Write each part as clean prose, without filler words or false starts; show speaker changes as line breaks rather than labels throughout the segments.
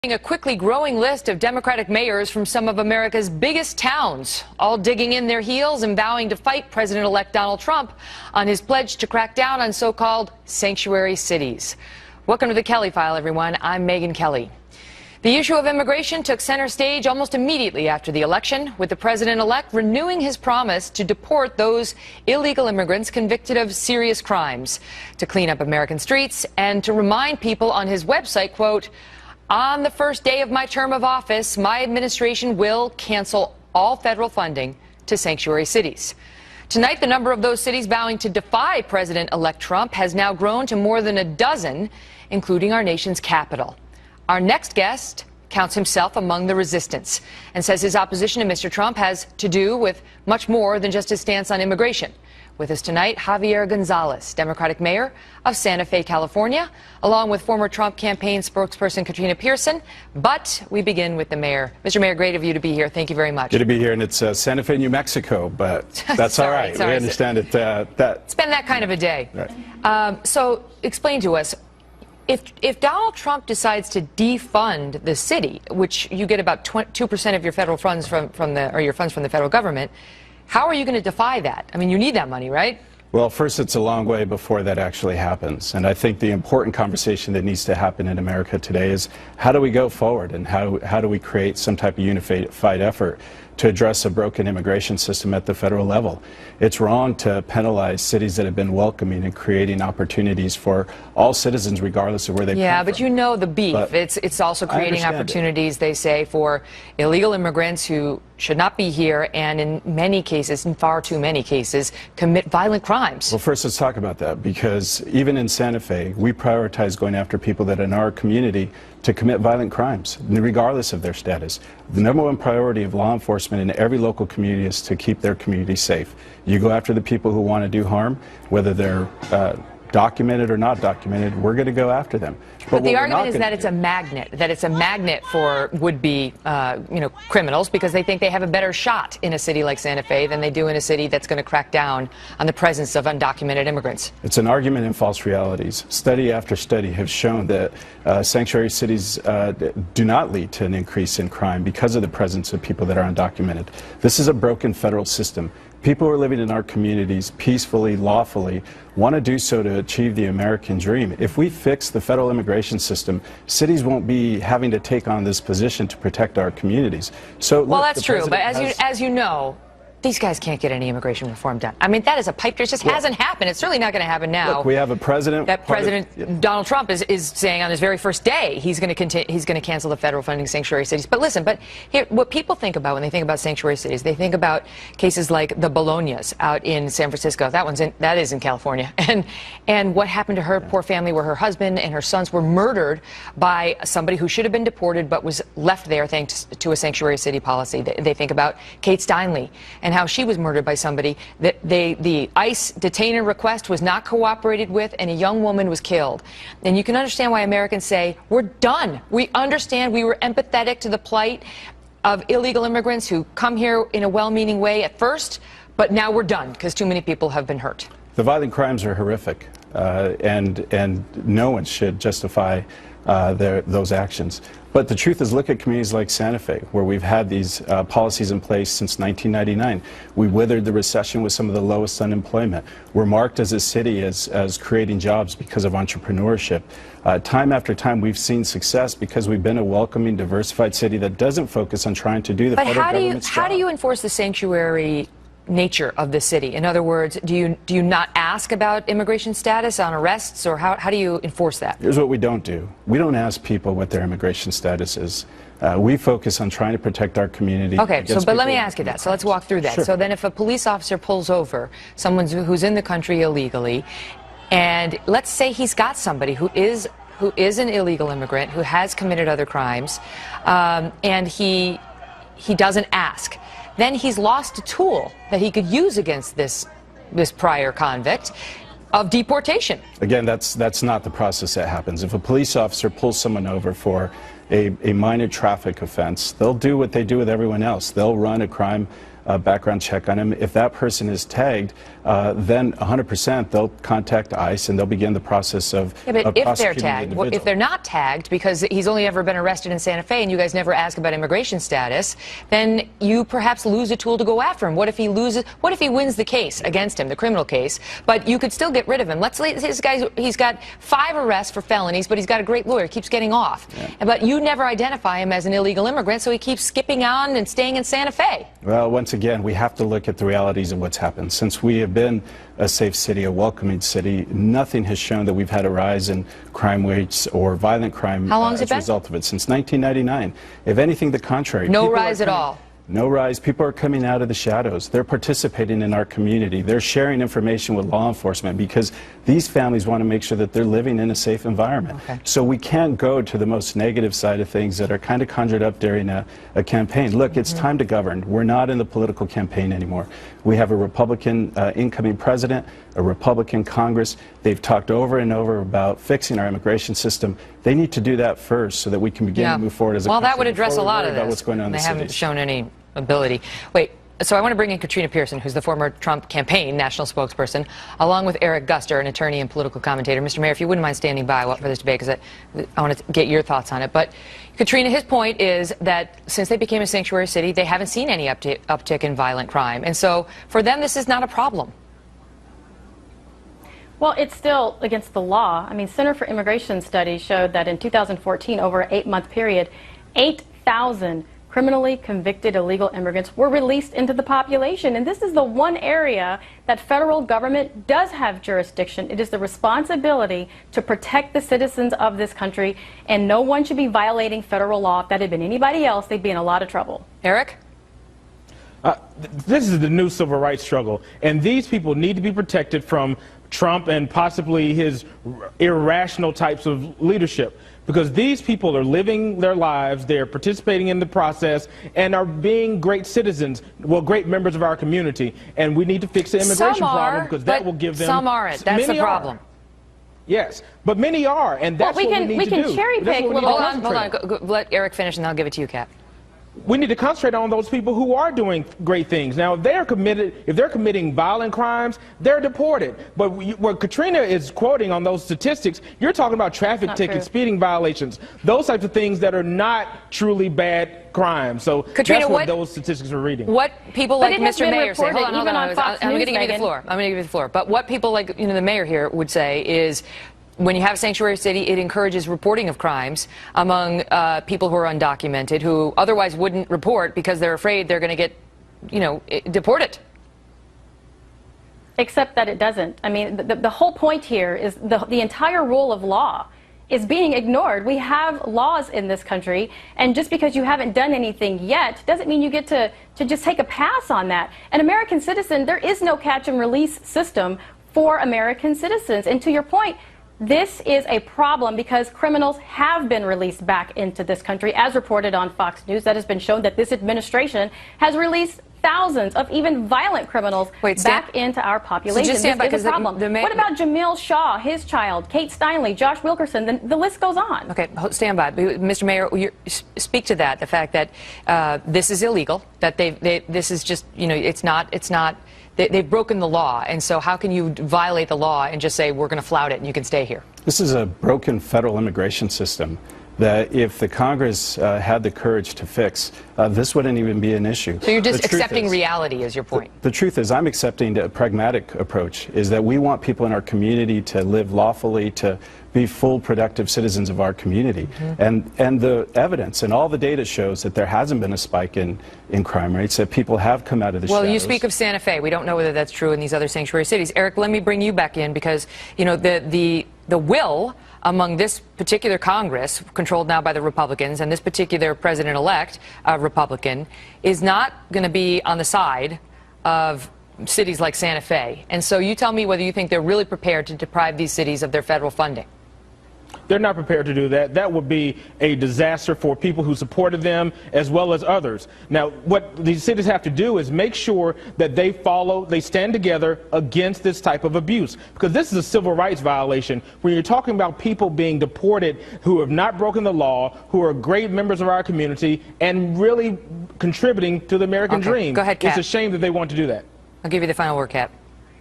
A quickly growing list of Democratic mayors from some of America's biggest towns, all digging in their heels and vowing to fight President-elect Donald Trump on his pledge to crack down on so-called sanctuary cities. Welcome to the Kelly File, everyone. I'm Megyn Kelly. The issue of immigration took center stage almost immediately after the election, with the president-elect renewing his promise to deport those illegal immigrants convicted of serious crimes, to clean up American streets, and to remind people on his website, quote, "On the first day of my term of office, my administration will cancel all federal funding to sanctuary cities." Tonight, the number of those cities vowing to defy President-elect Trump has now grown to more than a dozen, including our nation's capital. Our next guest counts himself among the resistance and says his opposition to Mr. Trump has to do with much more than just his stance on immigration. With us tonight, Javier Gonzalez, Democratic mayor of Santa Fe, California, along with former Trump campaign spokesperson Katrina Pearson. But we begin with the mayor. Mr. Mayor, great of you to be here. Thank you very much.
Good to be here, and it's Santa Fe, New Mexico, but that's all right. We understand it.
It's been that kind of a day. Right. So explain to us, if Donald Trump decides to defund the city, which you get about 2% of your federal funds from your funds from the federal government, how are you going to defy that? I mean, you need that money, right?
Well, first, it's a long way before that actually happens. And I think the important conversation that needs to happen in America today is how do we go forward, and how do we create some type of unified effort to address a broken immigration system at the federal level. It's wrong to penalize cities that have been welcoming and creating opportunities for all citizens regardless of where they come from.
Yeah, but you know the beef. It's also creating opportunities, they say, for illegal immigrants who should not be here and in many cases, in far too many cases, commit violent crimes.
Well, first let's talk about that, because even in Santa Fe, we prioritize going after people that are in our community to commit violent crimes, regardless of their status. The number one priority of law enforcement in every local community is to keep their community safe. You go after the people who want to do harm, whether they're documented or not documented, we're going to go after them.
But the argument is that it's a magnet for would-be, criminals, because they think they have a better shot in a city like Santa Fe than they do in a city that's going to crack down on the presence of undocumented immigrants.
It's an argument in false realities. Study after study have shown that sanctuary cities do not lead to an increase in crime because of the presence of people that are undocumented. This is a broken federal system. People who are living in our communities peacefully, lawfully, want to do so to achieve the American dream. If we fix the federal immigration system, cities won't be having to take on this position to protect our communities. So,
well, that's true, but as you know, these guys can't get any immigration reform done. I mean, that is a pipe dream. It just hasn't happened. It's certainly not going to happen now.
Look, we have a president.
That Donald Trump is saying on his very first day he's going to cancel the federal funding sanctuary cities. But listen, here, what people think about when they think about sanctuary cities, they think about cases like the Bolognas out in San Francisco. That is in California, and what happened to her poor family, where her husband and her sons were murdered by somebody who should have been deported but was left there thanks to a sanctuary city policy. They think about Kate Steinle and how she was murdered by somebody that the ICE detainer request was not cooperated with, and a young woman was killed. And you can understand why Americans say, we're done. We understand. We were empathetic to the plight of illegal immigrants who come here in a well-meaning way at first, but now we're done because too many people have been hurt.
The violent crimes are horrific, and no one should justify those actions. But the truth is, look at communities like Santa Fe, where we've had these policies in place since 1999. We withered the recession with some of the lowest unemployment. We're marked as a city as creating jobs because of entrepreneurship. Time after time, we've seen success because we've been a welcoming, diversified city that doesn't focus on trying to do the federal government's job.
How do you enforce the sanctuary nature of the city? In other words, do you not ask about immigration status on arrests, or how do you enforce that?
Here's what we don't do. We don't ask people what their immigration status is. We focus on trying to protect our community.
Okay, but let me ask you that. So let's walk through that.
Sure.
So then if a police officer pulls over someone who's in the country illegally, and let's say he's got somebody who is an illegal immigrant, who has committed other crimes, and he doesn't ask, then he's lost a tool that he could use against this prior convict of deportation.
Again, that's not the process that happens. If a police officer pulls someone over for a minor traffic offense, they'll do what they do with everyone else. They'll run a crime background check on him. If that person is tagged, then 100% they'll contact ICE and they'll begin the process of
but if they're
prosecuting
tagged,
the
if they're not tagged because he's only ever been arrested in Santa Fe and you guys never ask about immigration status, then you perhaps lose a tool to go after him. What if he loses? What if he wins the case against him, the criminal case, but you could still get rid of him? Let's say this guy, he's got 5 arrests for felonies, but he's got a great lawyer, keeps getting off. Yeah. But you never identify him as an illegal immigrant, so he keeps skipping on and staying in Santa Fe.
Well, once again, we have to look at the realities of what's happened. Since we have been a safe city, a welcoming city, nothing has shown that we've had a rise in crime rates or violent crime as a result of it. Since 1999. If anything, the contrary.
No rise at all.
No rise. People are coming out of the shadows. They're participating in our community. They're sharing information with law enforcement because these families want to make sure that they're living in a safe environment. Okay. So we can't go to the most negative side of things that are kind of conjured up during a campaign. Look, it's time to govern. We're not in the political campaign anymore. We have a Republican incoming president, a Republican Congress. They've talked over and over about fixing our immigration system. They need to do that first so that we can begin to move forward as a country.
Well, that would address a lot of this.
What's going on in the
cities. They haven't shown any ability. Wait, so I want to bring in Katrina Pearson, who's the former Trump campaign national spokesperson, along with Eric Guster, an attorney and political commentator. Mr. Mayor, if you wouldn't mind standing by for this debate, because I want to get your thoughts on it. But Katrina, his point is that since they became a sanctuary city, they haven't seen any uptick in violent crime. And so for them, this is not a problem.
Well, it's still against the law. I mean, Center for Immigration Studies showed that in 2014, over an 8-month period, 8,000 criminally convicted illegal immigrants were released into the population. And this is the one area that federal government does have jurisdiction. It is the responsibility to protect the citizens of this country, and no one should be violating federal law. If that had been anybody else, they'd be in a lot of trouble.
Eric?
This is the new civil rights struggle, and these people need to be protected from Trump and possibly his irrational types of leadership, because these people are living their lives, they're participating in the process, and are being great citizens, well, great members of our community, and we need to fix the immigration problem because that will give them...
Some aren't. That's the problem.
Yes, but many are, and that's what we need to do.
We can cherry pick.
Hold on. Let Eric finish, and then I'll give it to you, Kat.
We need to concentrate on those people who are doing great things. Now, if they're committing violent crimes, they're deported. But what Katrina is quoting on those statistics, you're talking about traffic tickets, speeding violations, those types of things that are not truly bad crimes. So
Katrina,
that's what those statistics are reading.
What people like Mr. Mayor say, hold on,
I'm
going to give you the floor. I'm going to give you the floor. But what people like the mayor here would say is, when you have a sanctuary city, it encourages reporting of crimes among people who are undocumented, who otherwise wouldn't report because they're afraid they're going to get, deported.
Except that it doesn't. I mean, the whole point here is the entire rule of law is being ignored. We have laws in this country, and just because you haven't done anything yet doesn't mean you get to just take a pass on that. An American citizen, there is no catch and release system for American citizens. And to your point, this is a problem because criminals have been released back into this country, as reported on Fox News. That has been shown that this administration has released thousands of even violent criminals back into our population.
So just stand by,
this is a problem. What about Jamil Shaw, his child, Kate Steinle, Josh Wilkerson? The list goes on.
Okay, stand by. Mr. Mayor, speak to that, the fact that this is illegal, that this is just, it's not. They've broken the law, and so how can you violate the law and just say, we're going to flout it and you can stay here?
This is a broken federal immigration system that if the Congress had the courage to fix, this wouldn't even be an issue.
So you're just accepting reality is your point?
The truth is, I'm accepting a pragmatic approach, is that we want people in our community to live lawfully, to be full productive citizens of our community. And the evidence and all the data shows that there hasn't been a spike in crime rates, that people have come out of the shadows.
Well, you speak of Santa Fe. We don't know whether that's true in these other sanctuary cities. Eric, let me bring you back in because, the will among this particular Congress, controlled now by the Republicans, and this particular president-elect, Republican, is not going to be on the side of cities like Santa Fe. And so you tell me whether you think they're really prepared to deprive these cities of their federal funding.
They're not prepared to do that. That would be a disaster for people who supported them as well as others. Now, what these cities have to do is make sure that they stand together against this type of abuse, because this is a civil rights violation. When you're talking about people being deported who have not broken the law, who are great members of our community and really contributing to the American dream.
Go ahead, Kat.
It's a shame that they want to do that.
I'll give you the final word, Kat.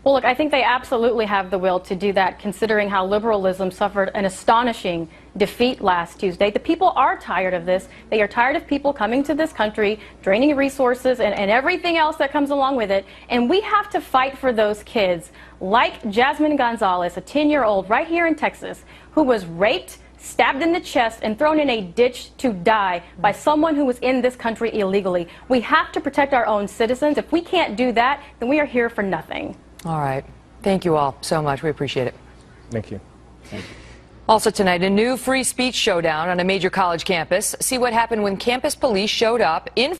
Well, look, I think they absolutely have the will to do that, considering how liberalism suffered an astonishing defeat last Tuesday. The people are tired of this. They are tired of people coming to this country, draining resources and everything else that comes along with it. And we have to fight for those kids, like Jasmine Gonzalez, a 10-year-old right here in Texas, who was raped, stabbed in the chest, and thrown in a ditch to die by someone who was in this country illegally. We have to protect our own citizens. If we can't do that, then we are here for nothing.
All right. Thank you all so much. We appreciate it.
Thank you. Thank you.
Also tonight, a new free speech showdown on a major college campus. See what happened when campus police showed up in